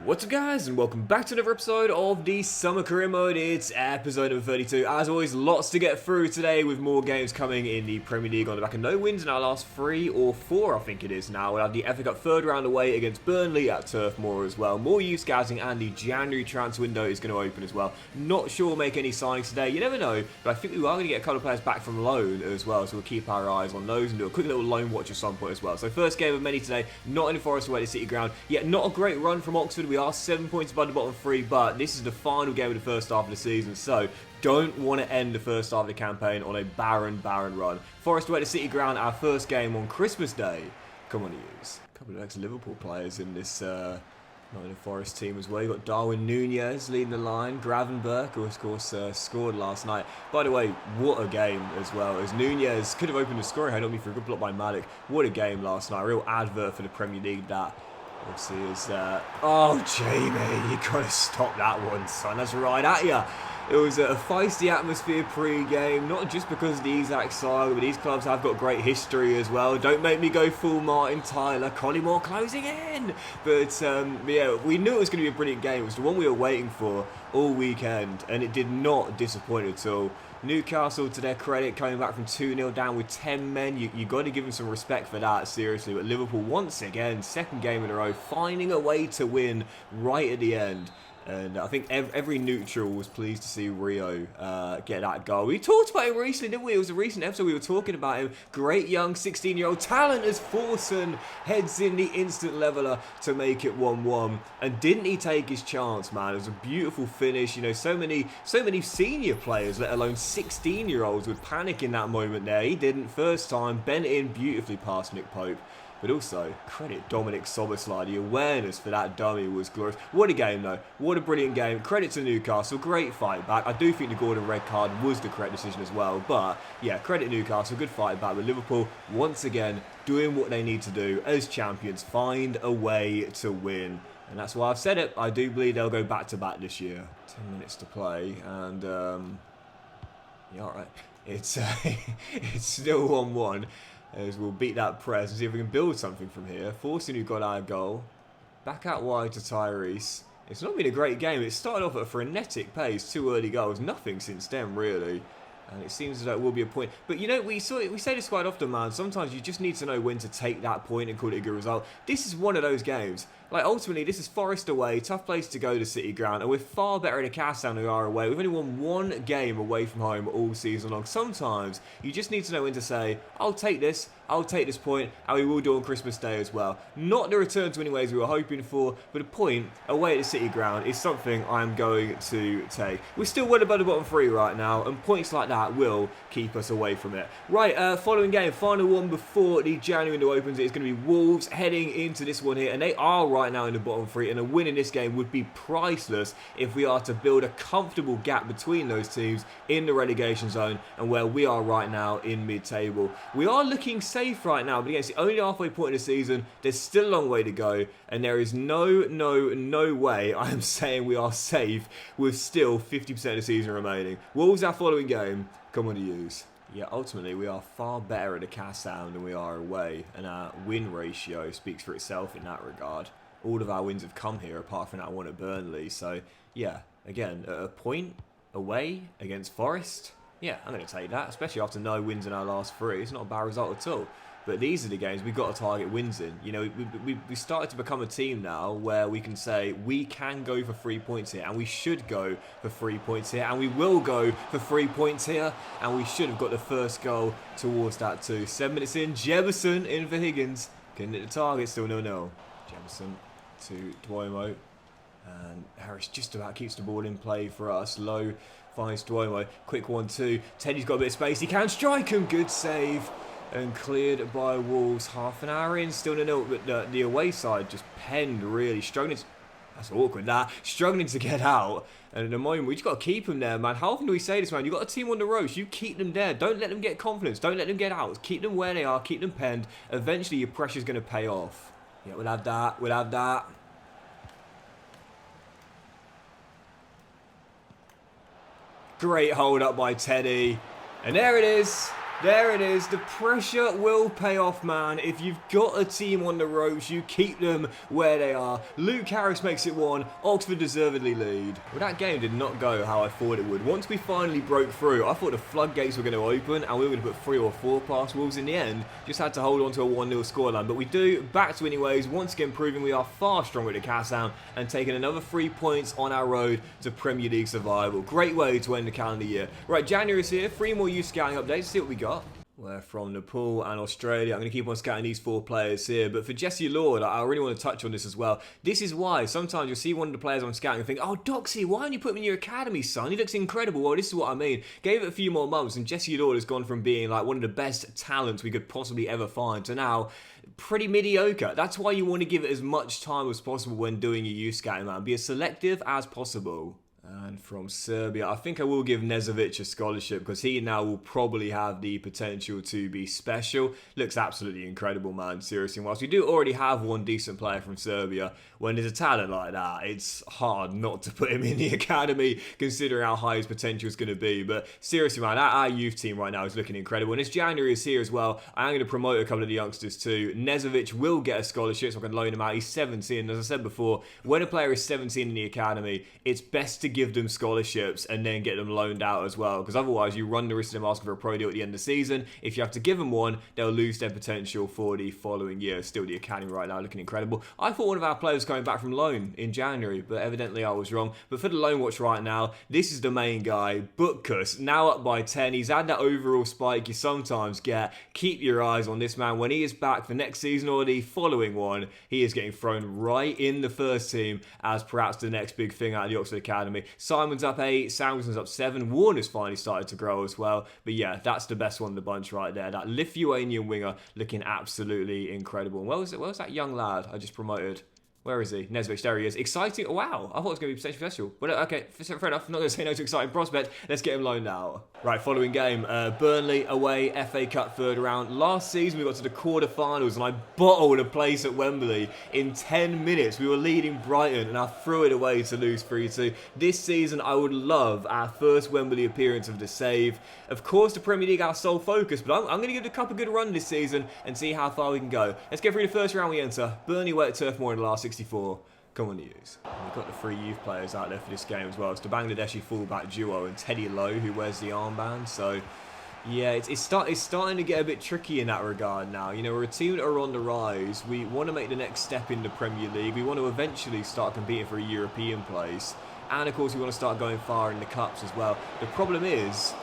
What's up guys, and welcome back to another episode of the Summer Career Mode. It's episode number 32. As always, lots to get through today with more games coming in the Premier League on the back of no wins in our last 3 or 4, I think it is now. We'll have the EFL Cup third round away against Burnley at Turf Moor as well. More youth scouting, and the January transfer window is going to open as well. Not sure we'll make any signings today, you never know, but I think we are going to get a couple of players back from loan as well, so we'll keep our eyes on those and do a quick little loan watch at some point as well. So first game of many today, Nottingham Forest away to City Ground. Yet not a great run from Oxford. We are 7 points above the bottom 3, but this is the final game of the first half of the season, so don't want to end the first half of the campaign on a barren run. Forest away to City Ground, our first game on Christmas Day. Come on, use. A couple of ex-Liverpool players in this Nottingham Forest team as well. You've got Darwin Nunez leading the line. Gravenberg, who of course scored last night. By the way, what a game as well, as Nunez could have opened the scoring head on me for a good block by Malik. What a game last night. A real advert for the Premier League, that. Obviously is oh Jamie, you gotta stop that one, son. That's right at ya. It was a feisty atmosphere pre-game, not just because of the Isaac side, but these clubs have got great history as well. Don't make me go full Martin Tyler. Collymore closing in. But yeah, we knew it was going to be a brilliant game. It was the one we were waiting for all weekend, and it did not disappoint at all. Newcastle, to their credit, coming back from 2-0 down with 10 men. You got to give them some respect for that, seriously. But Liverpool, once again, second game in a row, finding a way to win right at the end. And I think every neutral was pleased to see Rio get that goal. We talked about him recently, didn't we? It was a recent episode we were talking about him. Great young 16-year-old talent as Forson heads in the instant leveller to make it 1-1. And didn't he take his chance, man? It was a beautiful finish. You know, so many senior players, let alone 16-year-olds, would panic in that moment there. He didn't. First time, bent in beautifully past Nick Pope. But also, credit Dominic Soboslai. The awareness for that dummy was glorious. What a game, though. What a brilliant game. Credit to Newcastle. Great fight back. I do think the Gordon red card was the correct decision as well. But, yeah, credit Newcastle. Good fight back. With Liverpool, once again, doing what they need to do as champions. Find a way to win. And that's why I've said it. I do believe they'll go back-to-back this year. 10 minutes to play. And, yeah, alright. It's, it's still 1-1. As we'll beat that press and see if we can build something from here. Forcing who got our goal. Back out wide to Tyrese. It's not been a great game. It started off at a frenetic pace. 2 early goals. Nothing since then, really. And it seems as though it will be a point. But, you know, we say this quite often, man. Sometimes you just need to know when to take that point and call it a good result. This is one of those games. Like, ultimately, this is Forest away. Tough place to go to City Ground. And we're far better in a cast than we are away. We've only won 1 game away from home all season long. Sometimes you just need to know when to say, I'll take this point, and we will do on Christmas Day as well. Not the return to winning ways we were hoping for, but a point away at the City Ground is something I'm going to take. We're still well above the bottom 3 right now, and points like that will keep us away from it. Right, following game, final one before the January window opens. It's going to be Wolves heading into this one here, and they are right now in the bottom 3, and a win in this game would be priceless if we are to build a comfortable gap between those teams in the relegation zone and where we are right now in mid-table. We are looking safe right now, but again, it's the only halfway point in the season. There's still a long way to go, and there is no way I am saying we are safe with still 50% of the season remaining. Wolves, our following game, come on to use. Yeah, ultimately, we are far better at the cast sound than we are away, and our win ratio speaks for itself in that regard. All of our wins have come here, apart from that one at Burnley. So, yeah, again, a point away against Forest. Yeah, I'm going to take that, especially after no wins in our last 3. It's not a bad result at all. But these are the games we've got to target wins in. You know, we started to become a team now where we can say we can go for 3 points here, and we should go for 3 points here, and we will go for 3 points here, and we should have got the first goal towards that too. 7 minutes in, Jefferson in for Higgins. Getting hit the target, still 0-0. Jefferson to Duomo. And Harris just about keeps the ball in play for us. Low finds Duomo. Quick 1-2. Teddy's got a bit of space. He can strike him. Good save. And cleared by Wolves. Half an hour in. Still 0-0. But the away side just penned, really. Struggling to... That's awkward, that. Struggling to get out. And at the moment, we just got to keep them there, man. How often do we say this, man? You've got a team on the ropes. You keep them there. Don't let them get confidence. Don't let them get out. Keep them where they are. Keep them penned. Eventually, your pressure's going to pay off. Yeah, we'll have that. We'll have that. Great hold up by Teddy. And there it is. There it is. The pressure will pay off, man. If you've got a team on the ropes, you keep them where they are. Luke Harris makes it 1. Oxford deservedly lead. Well, that game did not go how I thought it would. Once we finally broke through, I thought the floodgates were going to open and we were going to put 3 or 4 past Wolves in the end. Just had to hold on to a 1-0 scoreline. But we do. Back to anyways. Once again, proving we are far stronger at the Cassown and taking another 3 points on our road to Premier League survival. Great way to end the calendar year. Right, January is here. 3 more youth scouting updates. Let's see what we got. We're from Nepal and Australia. I'm going to keep on scouting these 4 players here. But for Jesse Lord, I really want to touch on this as well. This is why sometimes you'll see one of the players I'm scouting and think, oh, Doxy, why don't you put him in your academy, son? He looks incredible. Well, this is what I mean. Gave it a few more months and Jesse Lord has gone from being like one of the best talents we could possibly ever find to now pretty mediocre. That's why you want to give it as much time as possible when doing your youth scouting, man. Be as selective as possible. And from Serbia, I think I will give Nezovic a scholarship because he now will probably have the potential to be special. Looks absolutely incredible, man. Seriously, whilst we do already have one decent player from Serbia, when there's a talent like that, it's hard not to put him in the academy considering how high his potential is going to be. But seriously, man, our youth team right now is looking incredible. And as January is here as well, I am going to promote a couple of the youngsters too. Nezovic will get a scholarship, so I can loan him out. He's 17. As I said before, when a player is 17 in the academy, it's best to give them scholarships and then get them loaned out as well, because otherwise you run the risk of them asking for a pro deal at the end of the season. If you have to give them one, they'll lose their potential for the following year. Still, the academy right now looking incredible. I thought one of our players was coming back from loan in January, but evidently I was wrong. But for the loan watch right now, this is the main guy, Butkus, now up by 10. He's had that overall spike you sometimes get. Keep your eyes on this man. When he is back for next season or the following one, he is getting thrown right in the first team as perhaps the next big thing out of the Oxford Academy. Simon's up 8, Samuelson's up 7, Warner's finally started to grow as well. But yeah, that's the best one in the bunch right there. That Lithuanian winger looking absolutely incredible. And where was that young lad I just promoted? Where is he? Nezovic, there he is. Exciting. Wow, I thought it was going to be potentially special. But okay, fair enough. I'm not going to say no to exciting prospect. Let's get him loaned out. Right, following game. Burnley away, FA Cup 3rd round. Last season we got to the quarterfinals and I bottled a place at Wembley in 10 minutes. We were leading Brighton and I threw it away to lose 3-2. This season I would love our first Wembley appearance of the save. Of course the Premier League our sole focus, but I'm going to give the Cup a good run this season and see how far we can go. Let's get through the first round we enter. Burnley away at Turf Moor in the last 64. Come on, News. We've got the 3 youth players out there for this game as well. It's the Bangladeshi fullback duo and Teddy Lowe who wears the armband. So, yeah, it's starting to get a bit tricky in that regard now. You know, we're a team that are on the rise. We want to make the next step in the Premier League. We want to eventually start competing for a European place. And, of course, we want to start going far in the Cups as well. The problem is,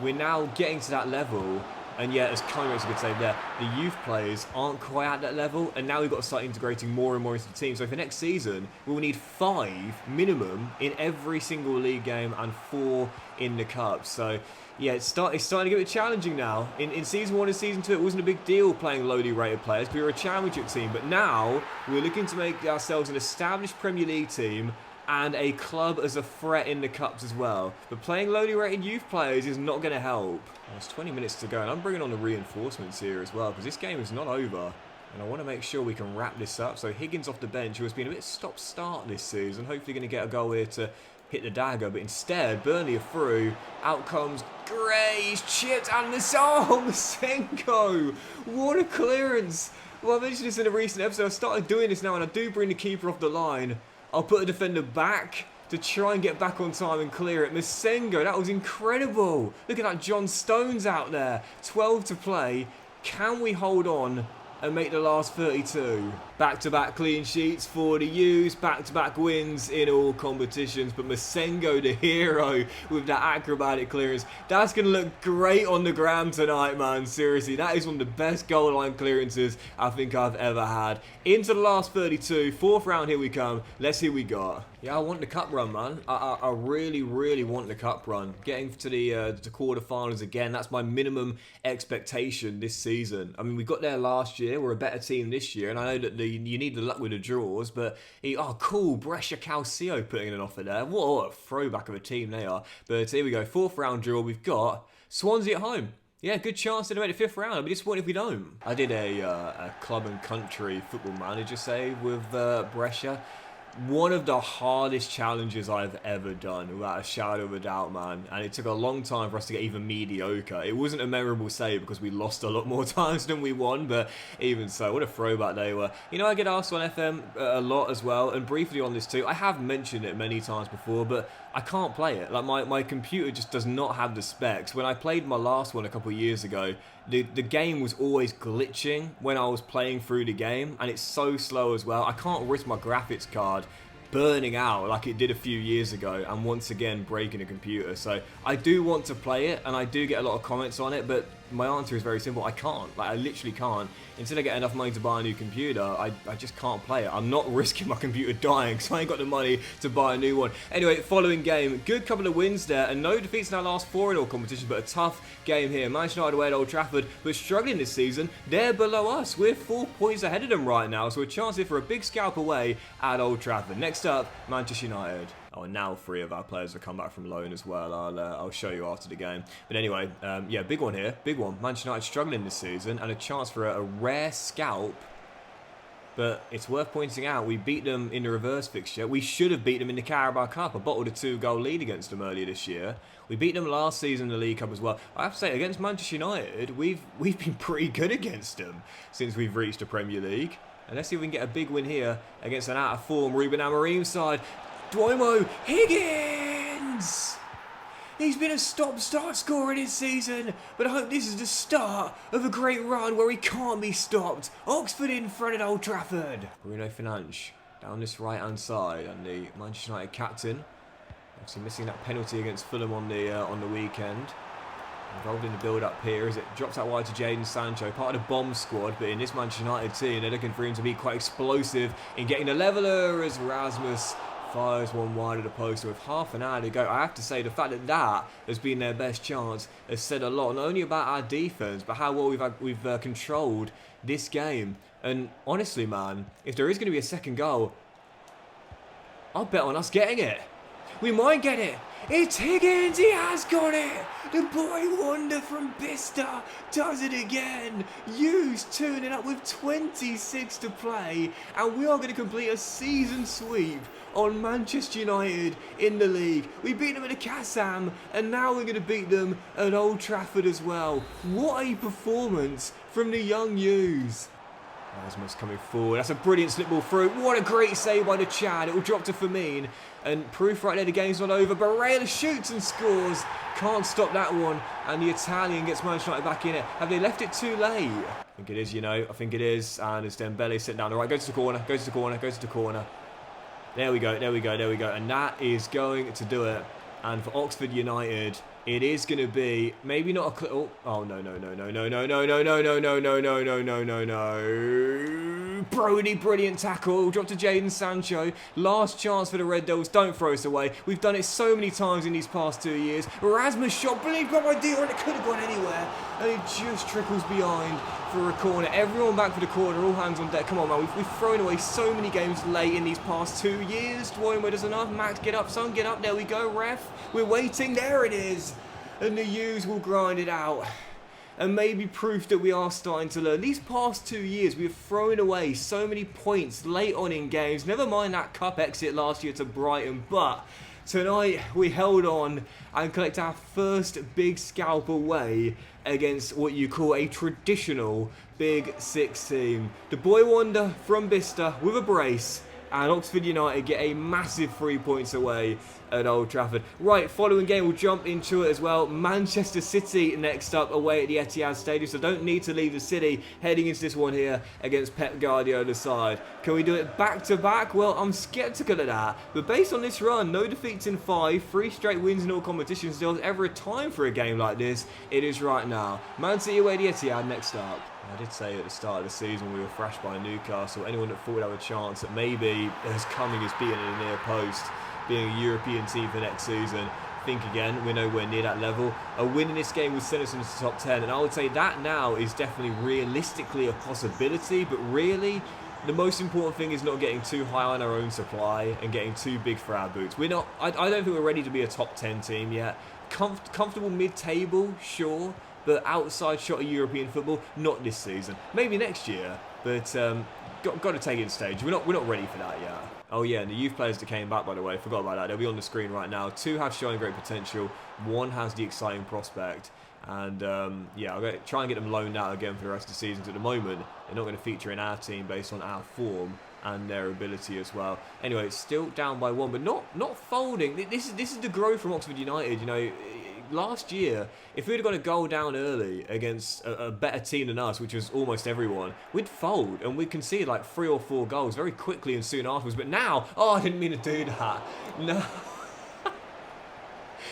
we're now getting to that level. And yeah, as Conrad could say there, the youth players aren't quite at that level, and now we've got to start integrating more and more into the team. So for next season, we'll need 5 minimum in every single league game and 4 in the Cup. So yeah, it's starting to get a bit challenging now. In Season 1 and Season 2, it wasn't a big deal playing lowly rated players because we were a championship team. But now, we're looking to make ourselves an established Premier League team and a club as a threat in the Cups as well. But playing lowly rated youth players is not going to help. There's 20 minutes to go, and I'm bringing on the reinforcements here as well, because this game is not over. And I want to make sure we can wrap this up. So Higgins off the bench, who has been a bit stop-start this season, hopefully going to get a goal here to hit the dagger. But instead, Burnley are through. Out comes Gray, he's chipped, and Masengo! What a clearance! Well, I mentioned this in a recent episode. I've started doing this now, and I do bring the keeper off the line. I'll put a defender back to try and get back on time and clear it. Masengo, that was incredible. Look at that, John Stones out there. 12 to play. Can we hold on and make the last 32? Back-to-back clean sheets for the U's. Back-to-back wins in all competitions. But Masengo, the hero, with that acrobatic clearance. That's going to look great on the gram tonight, man. Seriously, that is one of the best goal line clearances I think I've ever had. Into the last 32. 4th round, here we come. Let's see what we got. Yeah, I want the cup run, man. I really, really want the cup run. Getting to the quarterfinals again, that's my minimum expectation this season. I mean, we got there last year. We're a better team this year, and I know that you need the luck with the draws, but cool, Brescia Calcio putting in an offer there. What a throwback of a team they are. But here we go, 4th round draw. We've got Swansea at home. Yeah, good chance to make the 5th round. I'd be disappointed if we don't. I did a club and country football manager save with Brescia. one of the hardest challenges I've ever done, without a shadow of a doubt, man. And it took a long time for us to get even mediocre. It wasn't a memorable save because we lost a lot more times than we won, but even so, what a throwback they were. You know, I get asked on FM a lot as well, and briefly on this too. I have mentioned it many times before, but I can't play it. Like, my computer just does not have the specs. When I played my last one a couple of years ago, the game was always glitching when I was playing through the game, and it's so slow as well. I can't risk my graphics card burning out like it did a few years ago and once again breaking a computer. So I do want to play it, and I do get a lot of comments on it, but my answer is very simple. I can't. Like, I literally can't. Until I get enough money to buy a new computer, I just can't play it. I'm not risking my computer dying because I ain't got the money to buy a new one. Anyway, following game, good couple of wins there, and no defeats in our last 4 in all competitions, but a tough game here. Manchester United away at Old Trafford, but struggling this season. They're below us. We're 4 points ahead of them right now, so a chance here for a big scalp away at Old Trafford. Next up, Manchester United. Oh, and now 3 of our players have come back from loan as well. I'll show you after the game. But anyway, yeah, big one here. Big one. Manchester United struggling this season, and a chance for a rare scalp. But it's worth pointing out, we beat them in the reverse fixture. We should have beat them in the Carabao Cup. I bottled a 2-goal lead against them earlier this year. We beat them last season in the League Cup as well. I have to say, against Manchester United, we've been pretty good against them since we've reached the Premier League. And let's see if we can get a big win here against an out-of-form Ruben Amorim side. Duomo Higgins! He's been a stop-start scorer this season, but I hope this is the start of a great run where he can't be stopped. Oxford in front at Old Trafford. Bruno Fernandes down this right-hand side, and the Manchester United captain, obviously missing that penalty against Fulham on the weekend. Involved in the build-up here as it drops out wide to Jadon Sancho, part of the bomb squad, but in this Manchester United team, they're looking for him to be quite explosive in getting the leveller as Rasmus fires one wide of the post with half an hour to go. I have to say, the fact that that has been their best chance has said a lot, not only about our defence, but how well we've controlled this game. And honestly, man, if there is going to be a second goal, I'll bet on us getting it. We might get it. It's Higgins. He has got it. The boy wonder from Bicester does it again. Hughes tuning up with 26 to play, and we are going to complete a season sweep on Manchester United in the league. We beat them at the Kassam, and now we're going to beat them at Old Trafford as well. What a performance from the young Hughes. Rasmus coming forward. That's a brilliant slip ball through. What a great save by the Chad. It will drop to Firmine. And proof right there, the game's not over. Barella shoots and scores. Can't stop that one. And the Italian gets Manchester United back in it. Have they left it too late? I think it is, you know. I think it is. And it's Dembele sitting down the right. Goes to the corner. Goes to the corner. Goes to the corner. There we go. There we go. There we go. And that is going to do it. And for Oxford United, it is going to be maybe not a oh no no no no no no no no no no no no no no no no no. Brody, brilliant tackle, drop to Jadon Sancho. Last chance for the Red Devils, don't throw us away. We've done it so many times in these past 2 years. Rasmus shot, believed by my dear, and it could have gone anywhere. And it just trickles behind for a corner. Everyone back for the corner, all hands on deck. Come on, man, we've thrown away so many games late in these past 2 years. Dwayne does enough. Max, get up, son, get up. There we go, ref. We're waiting, there it is. And the U's will grind it out. And maybe proof that we are starting to learn. These past 2 years, we have thrown away so many points late on in games. Never mind that cup exit last year to Brighton. But tonight, we held on and collect our first big scalp away against what you call a traditional Big Six team. The boy wonder from Bicester with a brace. And Oxford United get a massive 3 points away at Old Trafford. Right, following game, we'll jump into it as well. Manchester City next up away at the Etihad Stadium, so don't need to leave the city heading into this one here against Pep Guardiola's side. Can we do it back-to-back? Well, I'm sceptical of that. But based on this run, no defeats in 5, 3 straight wins in all competitions. There was ever a time for a game like this. It is right now. Man City away at the Etihad next up. I did say at the start of the season we were thrashed by Newcastle. Anyone that thought we'd have a chance that maybe as coming as being in a near post, being a European team for next season, think again, we're nowhere near that level. A win in this game would send us into the top 10, and I would say that now is definitely realistically a possibility, but really the most important thing is not getting too high on our own supply and getting too big for our boots. I don't think we're ready to be a top 10 team yet. Comfortable mid-table, sure, but outside shot of European football, not this season. Maybe next year, but got to take it stage. We're not ready for that yet. Oh yeah, and the youth players that came back, by the way, forgot about that. They'll be on the screen right now. 2 have shown great potential. 1 has the exciting prospect. And yeah, I'll try and get them loaned out again for the rest of the season. At the moment, they're not going to feature in our team based on our form and their ability as well. Anyway, it's still down by 1, but not folding. This is the growth from Oxford United. You know, last year, if we'd have got a goal down early against a better team than us, which was almost everyone, we'd fold and we'd concede like 3 or 4 goals very quickly and soon afterwards. But now, oh, I didn't mean to do that. No,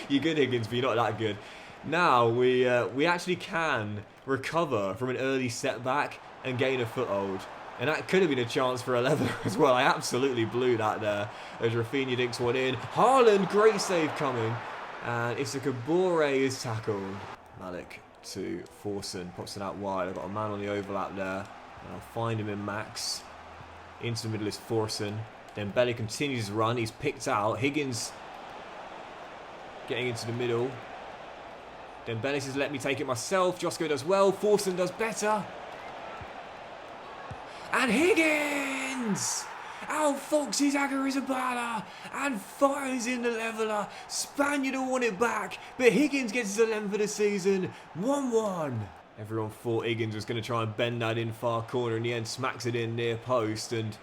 you're good, Higgins, but you're not that good. Now we actually can recover from an early setback and gain a foothold. And that could have been a chance for a leather as well. I absolutely blew that there as Rafinha dinks one in. Haaland, great save coming. And Kabore is tackled. Malik to Forson, pops it out wide. I've got a man on the overlap there. And I'll find him in Max. Into the middle is Forson. Then Belly continues his run. He's picked out. Higgins getting into the middle. Then Belly says, let me take it myself. Josko does well. Forson does better. And Higgins! Out foxes Aguirre-Zabala and fires in the leveller. Spaniard will want it back, but Higgins gets his 11th of the season. 1-1. Everyone thought Higgins was going to try and bend that in far corner. In the end, smacks it in near post and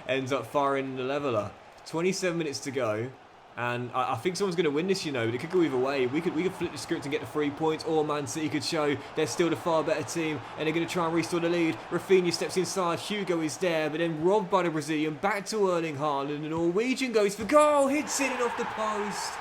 ends up firing in the leveller. 27 minutes to go. And I think someone's going to win this, you know. It could go either way. We could flip the script and get the 3 points, or Man City could show they're still the far better team, and they're going to try and restore the lead. Rafinha steps inside, Hugo is there, but then robbed by the Brazilian. Back to Erling Haaland, the Norwegian goes for goal, hits it off the post.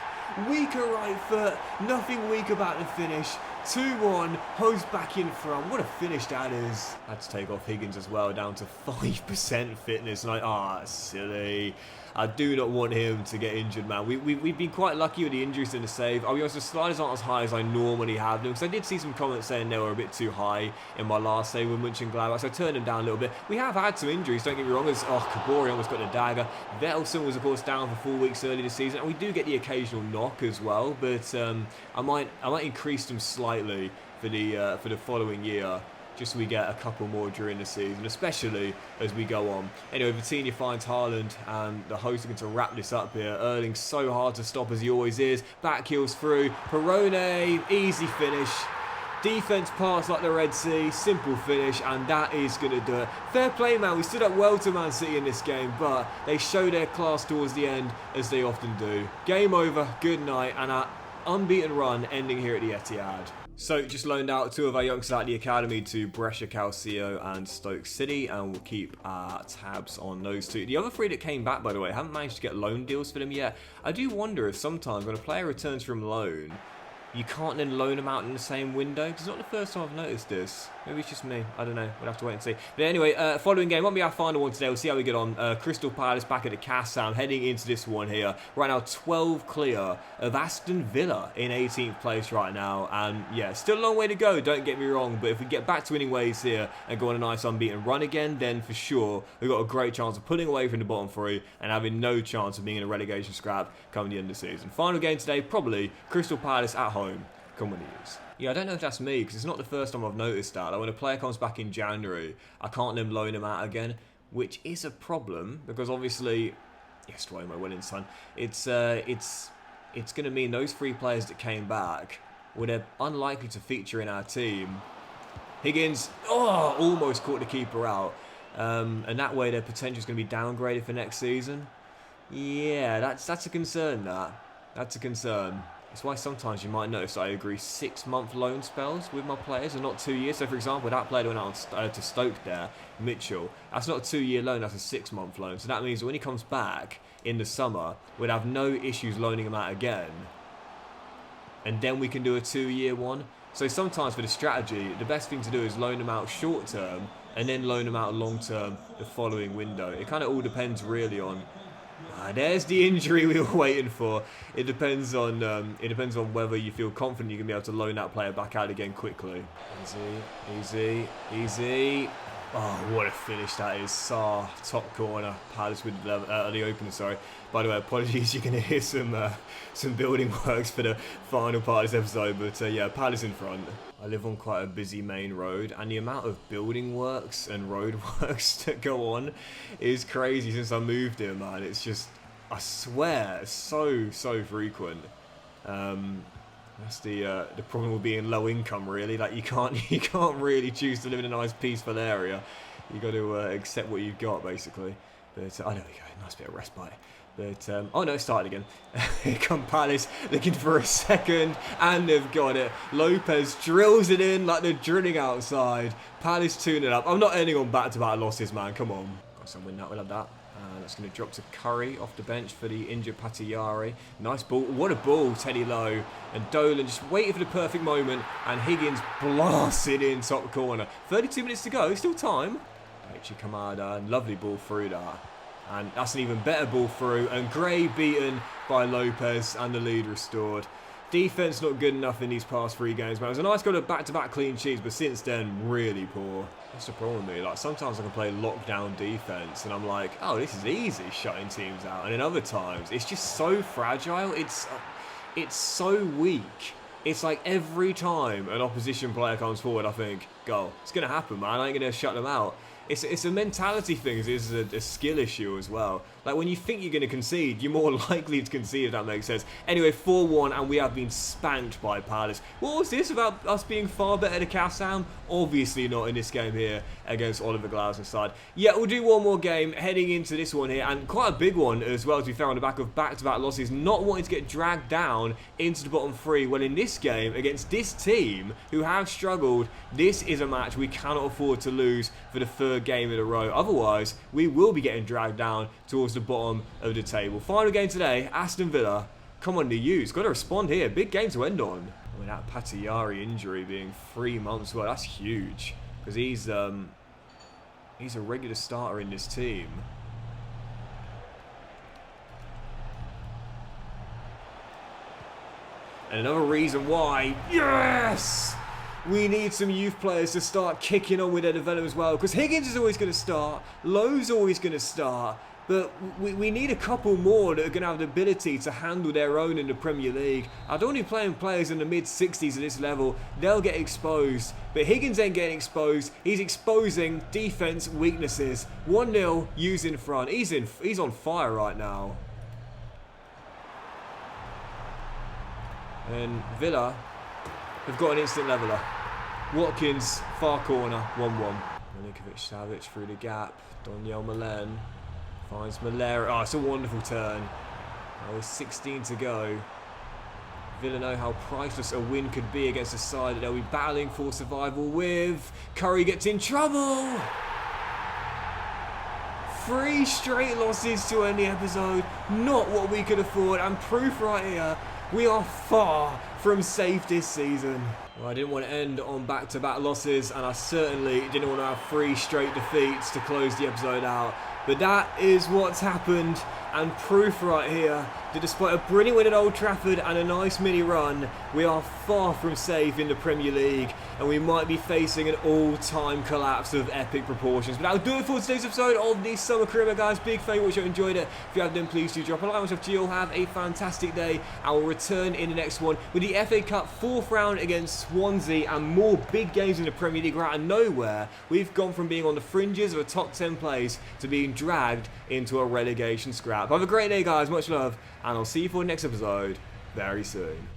Weaker right foot, nothing weak about the finish. 2-1, Host back in front. What a finish that is. Had to take off Higgins as well, down to 5% fitness. And that's silly. I do not want him to get injured, man. We've been quite lucky with the injuries in the save. I'll be honest, the sliders aren't as high as I normally have them, because I did see some comments saying they were a bit too high in my last save with Mönchengladbach, so I turned them down a little bit. We have had some injuries, don't get me wrong. Kabore almost got the dagger. Vettelson was, of course, down for 4 weeks early this season, and we do get the occasional knock as well, but I might increase them slightly for the following year, just so we get a couple more during the season, especially as we go on. Anyway, Vitinha finds Haaland, and the hosts are going to wrap this up here. Erling's so hard to stop, as he always is. Back heels through. Perone, easy finish. Defence pass like the Red Sea. Simple finish, and that is going to do it. Fair play, man. We stood up well to Man City in this game, but they show their class towards the end, as they often do. Game over, good night, and our unbeaten run ending here at the Etihad. So, just loaned out 2 of our youngsters out of the academy to Brescia Calcio and Stoke City, and we'll keep tabs on those 2. The other 3 that came back, by the way, haven't managed to get loan deals for them yet. I do wonder if sometimes when a player returns from loan, you can't then loan them out in the same window, because it's not the first time I've noticed this. Maybe it's just me. I don't know. We'll have to wait and see. But anyway, following game won't be our final one today. We'll see how we get on. Crystal Palace back at the Kassam, heading into this one here. Right now, 12 clear of Aston Villa in 18th place right now. And yeah, still a long way to go, don't get me wrong. But if we get back to winning ways here and go on a nice unbeaten run again, then for sure, we've got a great chance of pulling away from the bottom 3 and having no chance of being in a relegation scrap come the end of the season. Final game today, probably Crystal Palace at home. Come when it is. Yeah, I don't know if that's me, because it's not the first time I've noticed that. Like, when a player comes back in January, I can't then loan him out again, which is a problem, because obviously, yes, Roy, my winning son, it's going to mean those 3 players that came back, well, they're unlikely to feature in our team. Higgins, almost caught the keeper out, and that way their potential is going to be downgraded for next season. Yeah, that's a concern, that's a concern. That's why sometimes you might notice I agree 6-month loan spells with my players and not 2 years. So, for example, that player that went out to Stoke there, Mitchell, that's not a 2-year loan, that's a 6-month loan. So that means when he comes back in the summer, we'd have no issues loaning him out again. And then we can do a 2-year one. So sometimes for the strategy, the best thing to do is loan them out short term and then loan them out long term the following window. It kind of all depends really on... there's the injury we were waiting for. It depends on whether you feel confident you can be able to loan that player back out again quickly. Easy. Oh, what a finish that is. Saar, top corner. Palace with the opener, sorry. By the way, apologies, you're going to hear some building works for the final part of this episode. But yeah, Palace in front. I live on quite a busy main road, and the amount of building works and road works that go on is crazy since I moved here, man. It's just, I swear, so frequent. That's the problem with being low income, really. Like you can't really choose to live in a nice peaceful area. You got to accept what you've got, basically. But oh, there we go, nice bit of respite. But oh no, it started again. Here come Palace looking for a second, and they've got it. Lopez drills it in like they're drilling outside. Palace 2-0 up. I'm not ending on back-to-back losses, man. Come on. Got some win that. We'll have that. That's going to drop to Curry off the bench for the injured Patayari. Nice ball. What a ball, Teddy Lowe. And Dolan just waiting for the perfect moment. And Higgins blasts it in top corner. 32 minutes to go. Still time. Daichi Kamada. Lovely ball through that. And that's an even better ball through. And Gray beaten by Lopez. And the lead restored. Defense not good enough in these past 3 games, man. It was a nice goal of back-to-back clean sheets, but since then, really poor. That's the problem with me. Like, sometimes I can play lockdown defense, and I'm like, oh, this is easy, shutting teams out. And in other times, it's just so fragile. It's so weak. It's like every time an opposition player comes forward, I think, goal. It's going to happen, man. I ain't going to shut them out. It's a mentality thing. It's a skill issue as well. Like, when you think you're going to concede, you're more likely to concede, if that makes sense. Anyway, 4-1, and we have been spanked by Palace. What was this about us being far better to Kassam? Obviously not in this game here against Oliver Glasner's side. Yeah, we'll do one more game heading into this one here, and quite a big one as well, to be fair, on the back of back-to-back losses, not wanting to get dragged down into the bottom 3. Well, in this game, against this team, who have struggled, this is a match we cannot afford to lose for the 3rd game in a row. Otherwise, we will be getting dragged down towards the bottom of the table. Final game today, Aston Villa. Come on, the U's. Got to respond here. Big game to end on. I mean, that Patayari injury being 3 months away, that's huge. Because he's a regular starter in this team. And another reason why, yes! We need some youth players to start kicking on with their development as well. Because Higgins is always going to start. Lowe's always going to start. But we need a couple more that are going to have the ability to handle their own in the Premier League. I don't need playing players in the mid-60s at this level. They'll get exposed. But Higgins ain't getting exposed. He's exposing defence weaknesses. 1-0, U's in front. He's on fire right now. And Villa have got an instant leveller. Watkins, far corner, 1-1. Milinkovic-Savic through the gap. Daniel Malen finds Malera. Oh, it's a wonderful turn. Oh, with 16 to go. Villa know how priceless a win could be against a side that they'll be battling for survival with. Curry gets in trouble. 3 straight losses to end the episode. Not what we could afford. And proof right here. We are far from safe this season. Well, I didn't want to end on back-to-back losses, and I certainly didn't want to have 3 straight defeats to close the episode out. But that is what's happened, and proof right here that despite a brilliant win at Old Trafford and a nice mini run, we are far from safe in the Premier League, and we might be facing an all-time collapse of epic proportions. But that'll do it for today's episode of the Summer Career, guys. Big favour, wish you enjoyed it. If you have done, please do drop a like. Myself to you all, have a fantastic day. I will return in the next one with the FA Cup 4th round against Swansea and more big games in the Premier League. Right out of nowhere, we've gone from being on the fringes of a top 10 place to being dragged into a relegation scrap. Have a great day, guys. Much love, and I'll see you for the next episode very soon.